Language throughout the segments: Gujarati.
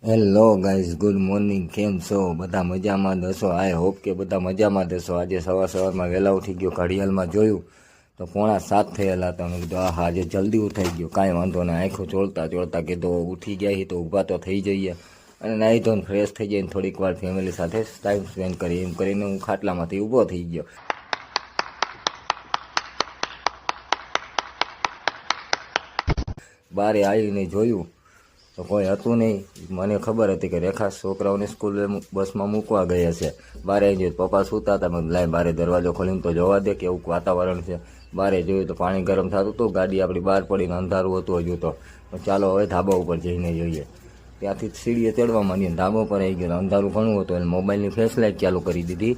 Hello guys, good morning. કેમ છો? બધા મજામાં દસો? આઈ હોપ કે બધા મજામાં દસો. આજે સવારમાં વહેલા ઉઠી ગયો, ઘડિયાળમાં જોયું તો 6:45 થયેલા હતા. મેં કીધું હા આજે જલ્દી ઉઠાઈ ગયો, કાંઈ વાંધો નહીં. આંખો ચોળતા કીધું ઉઠી ગયા તો ઊભા તો થઈ જઈએ અને નાહી ધોઈને ફ્રેશ થઈ જઈને થોડીક વાર ફેમિલી સાથે ટાઈમ સ્પેન્ડ કરી. એમ કરીને હું ખાટલામાંથી ઊભો થઈ ગયો. બારે આવીને જોયું તો કોઈ હતું નહીં. મને ખબર હતી કે રેખા છોકરાઓને સ્કૂલ બસમાં મૂકવા ગયા છે. બારે જોયું પપ્પા સૂતા હતા. મેં લાઈ બારે દરવાજો ખોલીને તો જોવા દે કે એવું વાતાવરણ છે. બારે જોયું તો પાણી ગરમ થતું હતું. ગાડી આપણી બહાર પડીને અંધારું હતું હજુ તો. ચાલો હવે ધાબા ઉપર જઈને જોઈએ. ત્યાંથી સીડીએ ચડવા માંડીને ધાબા ઉપર આવી ગયો. અંધારું ઘણું હતું એટલે મોબાઈલની ફ્લેશ લાઇટ ચાલુ કરી દીધી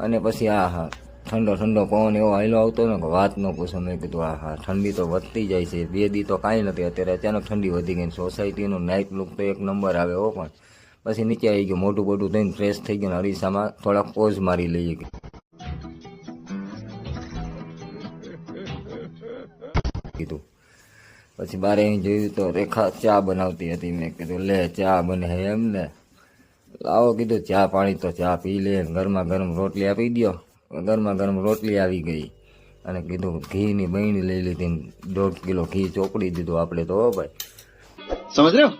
અને પછી હા ઠંડો પવન એવો હાલો આવતો ને કે વાત ન પૂછો. મેં કીધું હા ઠંડી તો વધતી જાય છે. 2 દી તો કાંઈ નથી, અત્યારે અચાનક ઠંડી વધી ગઈ. સોસાયટીનું નાઇટ લુક તો એક નંબર આવે હો. પણ પછી નીચે આવી ગયો, મોટું બોટું થઈને ફ્રેશ થઈ ગયું. અરીસામાં થોડાક પોઝ મારી લઈએ કીધું. પછી બારે જોયું તો રેખા ચા બનાવતી હતી. મેં કીધું લે ચા બને એમ ને, લાવો કીધું ચા પાણી તો ચા પી લે. ગરમા ગરમ રોટલી આપી દો. ગરમા ગરમ રોટલી આવી ગઈ અને કીધું ઘીની બહેણી લઈ લીધી. 1.5 કિલો ઘી ચોપડી દીધું આપણે તો. હો ભાઈ, સમજ રહ્યો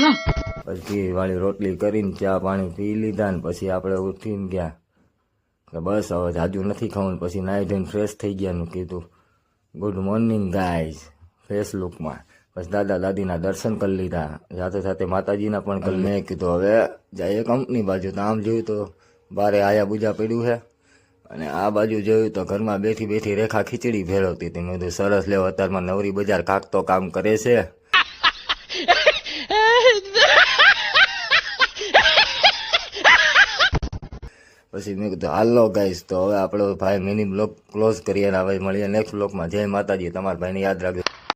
ને. પછી ઘી વાળી રોટલી કરીને ચા પાણી પી લીધા ને પછી આપણે ઉઠીને ગયા કે બસ હવે જાજુ નથી ખાવું. પછી નાહી ધોઈને ફ્રેશ થઈ ગયા ને કીધું ગુડ મોર્નિંગ ગાઈઝ ફ્રેશ લુકમાં. પછી દાદા દાદીના દર્શન કરી લીધા, સાથે સાથે માતાજીના પણ કરી. મેં કીધું હવે જાય કંપની બાજુ. તો આમ જોયું તો બારે આયા બુજા પડ્યું છે અને આ બાજુ જોયું તો ઘરમાં બેઠી રેખા ખીચડી ફેરવતી હતી. મેં કીધું સરસ લેવો, અત્યારમાં નવરી બજાર કાક તો કામ કરે છે. પછી મેં કીધું હાલો ગાઈસ, તો હવે આપણો ભાઈ મિની બ્લોગ ક્લોઝ કરીએ અને હવે મળીએ નેક્સ્ટ બ્લોગમાં. જય માતાજી. તમારા ભાઈને યાદ રાખજો.